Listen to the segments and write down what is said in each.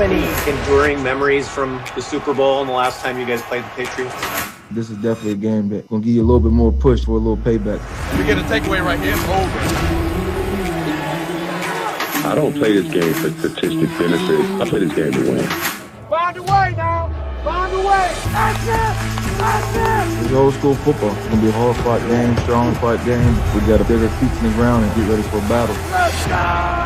have any enduring memories from the Super Bowl and the last time you guys played the Patriots? This is definitely a game that's going to give you a little bit more push for a little payback. We get a takeaway right here. It's over. I don't play this game for statistic benefit. I play this game to win. Find a way now. Find a way. That's it. That's it. It's old school football. It's going to be a hard-fought game, strong-fought game. We got to dig our feet in the ground and get ready for a battle. Let's go.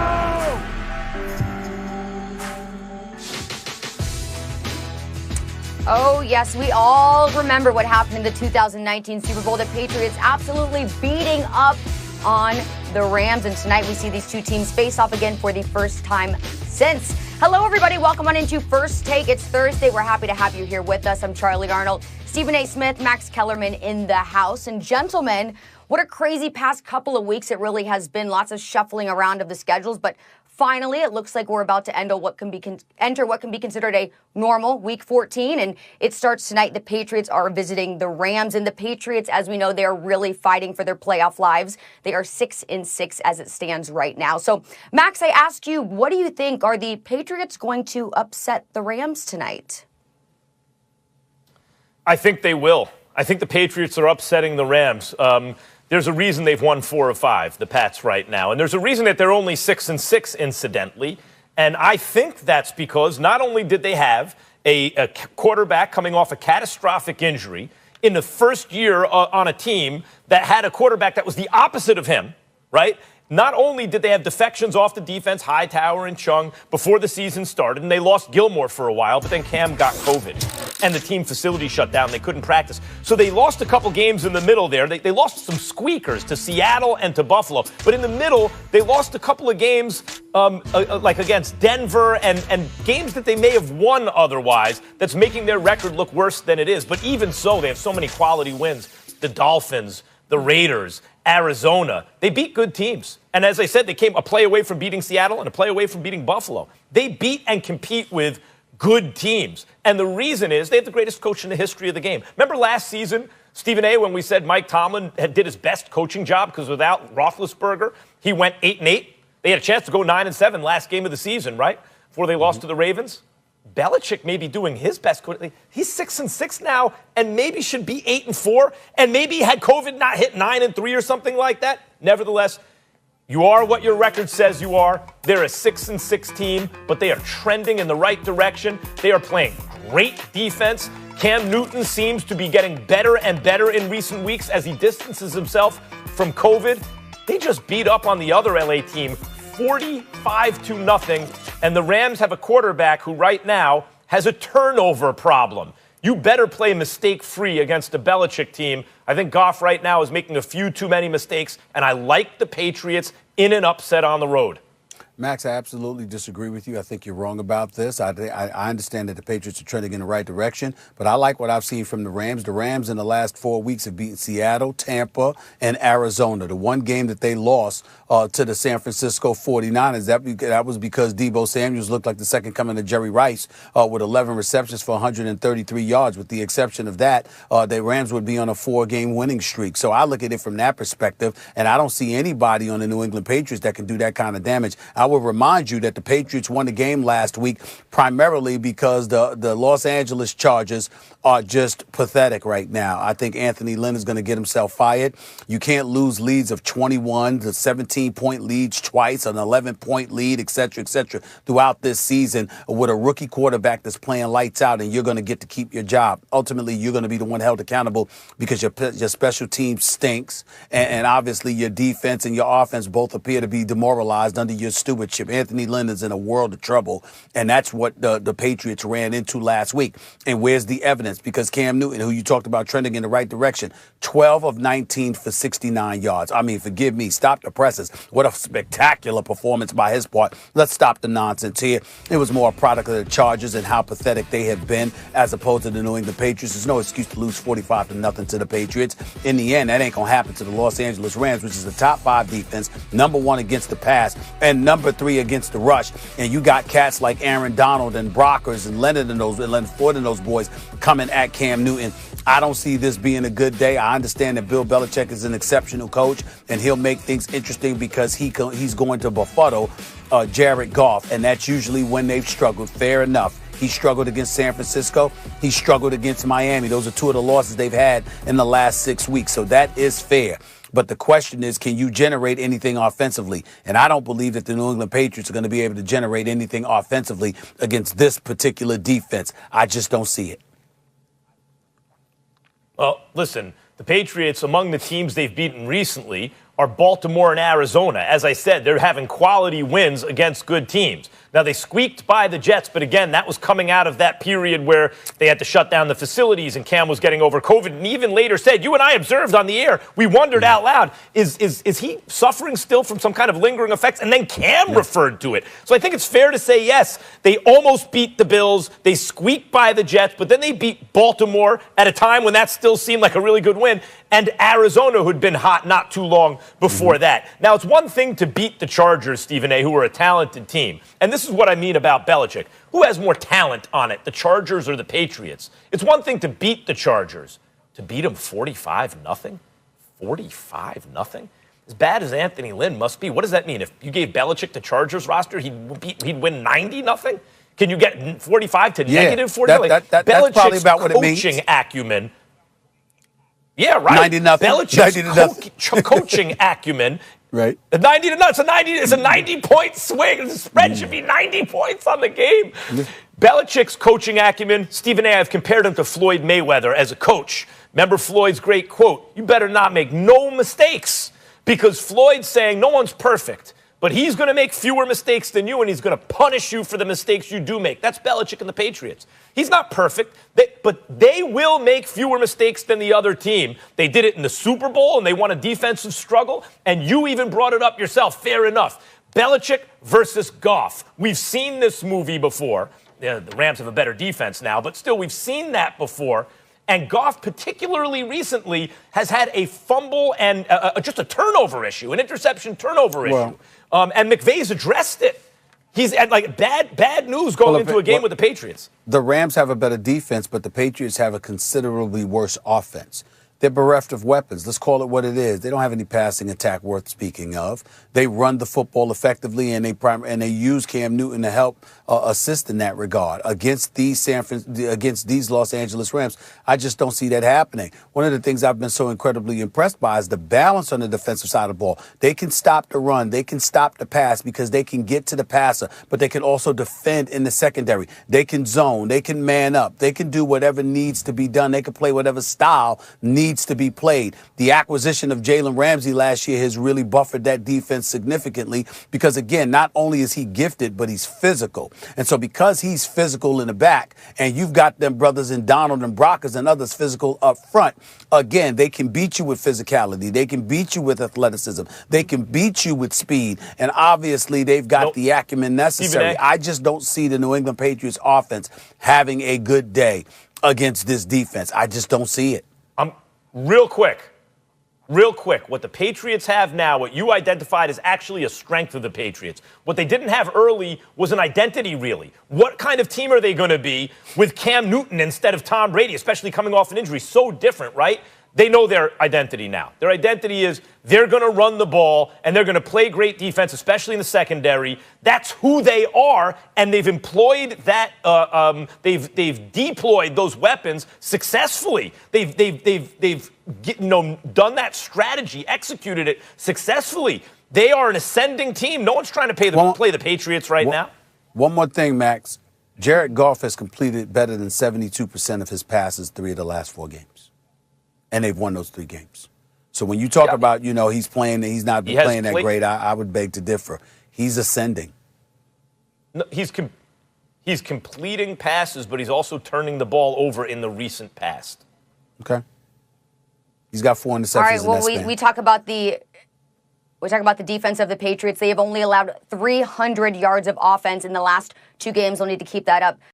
Oh, yes, we all remember what happened in the 2019 Super Bowl. The Patriots absolutely beating up on the Rams. And tonight we see these two teams face off again for the first time since. Hello, everybody. Welcome on into First Take. It's Thursday. We're happy to have you here with us. I'm Charlie Arnold, Stephen A. Smith, Max Kellerman in the house. And gentlemen, what a crazy past couple of weeks it really has been. Lots of shuffling around of the schedules, but finally, it looks like we're about to enter what can be considered a normal Week 14, and it starts tonight. The Patriots are visiting the Rams, and the Patriots, as we know, they are really fighting for their playoff lives. They are 6-6 as it stands right now. So, Max, I ask you, what do you think? Are the Patriots going to upset the Rams tonight? I think they will. I think the Patriots are upsetting the Rams. There's a reason they've won 4 of 5, the Pats, right now. And there's a reason that they're only 6-6, incidentally. And I think that's because not only did they have a quarterback coming off a catastrophic injury in the first year on a team that had a quarterback that was the opposite of him, right? Not only did they have defections off the defense, Hightower and Chung, before the season started, and they lost Gilmore for a while, but then Cam got COVID, and the team facility shut down. They couldn't practice. So they lost a couple games in the middle there. They lost some squeakers to Seattle and to Buffalo. But in the middle, they lost a couple of games like against Denver and games that they may have won otherwise that's making their record look worse than it is. But even so, they have so many quality wins. The Dolphins, the Raiders, Arizona. They beat good teams. And as I said, they came a play away from beating Seattle and a play away from beating Buffalo. They beat and compete with good teams. And the reason is they have the greatest coach in the history of the game. Remember last season, Stephen A., when we said Mike Tomlin did his best coaching job because without Roethlisberger, he went 8-8. They had a chance to go 9-7 last game of the season, right? Before they lost to the Ravens. Belichick may be doing his best. He's 6-6 now, and maybe should be 8-4, and maybe had COVID not hit 9-3 or something like that. Nevertheless, you are what your record says you are. They're a 6-6 team, but they are trending in the right direction. They are playing great defense. Cam Newton seems to be getting better and better in recent weeks as he distances himself from COVID. They just beat up on the other LA team 45-0, and the Rams have a quarterback who right now has a turnover problem. You better play mistake-free against a Belichick team. I think Goff right now is making a few too many mistakes, and I like the Patriots in an upset on the road. Max, I absolutely disagree with you. I think you're wrong about this. I understand that the Patriots are trending in the right direction, but I like what I've seen from the Rams. The Rams in the last 4 weeks have beaten Seattle, Tampa, and Arizona. The one game that they lost to the San Francisco 49ers, that was because Deebo Samuels looked like the second coming of Jerry Rice with 11 receptions for 133 yards. With the exception of that, the Rams would be on a 4-game winning streak. So I look at it from that perspective, and I don't see anybody on the New England Patriots that can do that kind of damage. I will remind you that the Patriots won the game last week primarily because the Los Angeles Chargers are just pathetic right now. I think Anthony Lynn is going to get himself fired. You can't lose leads of 21 to 17-point leads twice, an 11-point lead, et cetera, throughout this season with a rookie quarterback that's playing lights out, and you're going to get to keep your job. Ultimately, you're going to be the one held accountable because your special team stinks, and obviously your defense and your offense both appear to be demoralized under your stewardship. Anthony Lynn is in a world of trouble, and that's what the Patriots ran into last week. And where's the evidence? Because Cam Newton, who you talked about trending in the right direction, 12 of 19 for 69 yards. I mean, forgive me, stop the presses. What a spectacular performance by his part. Let's stop the nonsense here. It was more a product of the Chargers and how pathetic they have been as opposed to the New England Patriots. There's no excuse to lose 45-0 to the Patriots. In the end, that ain't going to happen to the Los Angeles Rams, which is the top 5 defense, number 1 against the pass, and number number 3 against the rush, and you got cats like Aaron Donald and Brockers and Leonard Ford and those boys coming at Cam Newton, I don't see this being a good day. I understand that Bill Belichick is an exceptional coach, and he'll make things interesting because he's going to befuddle Jared Goff, and that's usually when they've struggled. Fair enough. He struggled against San Francisco. He struggled against Miami. Those are 2 of the losses they've had in the last 6 weeks, so that is fair. But the question is, can you generate anything offensively? And I don't believe that the New England Patriots are going to be able to generate anything offensively against this particular defense. I just don't see it. Well, listen, the Patriots, among the teams they've beaten recently, are Baltimore and Arizona. As I said, they're having quality wins against good teams. Now, they squeaked by the Jets, but again, that was coming out of that period where they had to shut down the facilities and Cam was getting over COVID, and even later said, you and I observed on the air, we wondered out loud, is he suffering still from some kind of lingering effects? And then Cam referred to it. So I think it's fair to say, yes, they almost beat the Bills, they squeaked by the Jets, but then they beat Baltimore at a time when that still seemed like a really good win, and Arizona, who'd been hot not too long before that. Now, it's one thing to beat the Chargers, Stephen A., who are a talented team. And this is what I mean about Belichick. Who has more talent on it, the Chargers or the Patriots? It's one thing to beat the Chargers. To beat them 45-0? 45-0? As bad as Anthony Lynn must be, what does that mean? If you gave Belichick the Chargers roster, he'd win 90-0? Can you get 45 to negative 40? That's probably about what it means. Coaching acumen. Yeah, right. 90-0. Belichick's coaching acumen. Right. 90-0. It's a 90-point swing. The spread should be 90 points on the game. Belichick's coaching acumen, Stephen A., I've compared him to Floyd Mayweather as a coach. Remember Floyd's great quote, you better not make no mistakes, because Floyd's saying no one's perfect, but he's going to make fewer mistakes than you, and he's going to punish you for the mistakes you do make. That's Belichick and the Patriots. He's not perfect, but they will make fewer mistakes than the other team. They did it in the Super Bowl, and they won a defensive struggle, and you even brought it up yourself. Fair enough. Belichick versus Goff. We've seen this movie before. The Rams have a better defense now, but still, we've seen that before. And Goff, particularly recently, has had a fumble and just a turnover issue, an interception turnover issue. And McVay's addressed it. He's at bad news going into a game with the Patriots. The Rams have a better defense, but the Patriots have a considerably worse offense. They're bereft of weapons. Let's call it what it is. They don't have any passing attack worth speaking of. They run the football effectively, and they use Cam Newton to help assist in that regard. Against these Los Angeles Rams, I just don't see that happening. One of the things I've been so incredibly impressed by is the balance on the defensive side of the ball. They can stop the run. They can stop the pass because they can get to the passer, but they can also defend in the secondary. They can zone. They can man up. They can do whatever needs to be done. They can play whatever style needs to be played. The acquisition of Jalen Ramsey last year has really buffered that defense significantly because, again, not only is he gifted, but he's physical. And so because he's physical in the back and you've got them brothers in Donald and Brockers and others physical up front, again, they can beat you with physicality. They can beat you with athleticism. They can beat you with speed. And obviously they've got the acumen necessary. I just don't see the New England Patriots offense having a good day against this defense. I just don't see it. Real quick, what the Patriots have now, what you identified is actually a strength of the Patriots. What they didn't have early was an identity, really. What kind of team are they going to be with Cam Newton instead of Tom Brady, especially coming off an injury? So different, right? They know their identity now. Their identity is they're going to run the ball and they're going to play great defense, especially in the secondary. That's who they are, and they've employed that. They've deployed those weapons successfully. They've done that strategy, executed it successfully. They are an ascending team. No one's trying to play the Patriots right now. One more thing, Max. Jared Goff has completed better than 72% of his passes 3 of the last 4 games. And they've won those 3 games. So when you talk about, he's playing, he's not playing that great, I would beg to differ. He's ascending. No, he's completing passes, but he's also turning the ball over in the recent past. Okay. He's got 4 interceptions. All right. Well, we talk about the defense of the Patriots. They have only allowed 300 yards of offense in the last 2 games. They'll need to keep that up.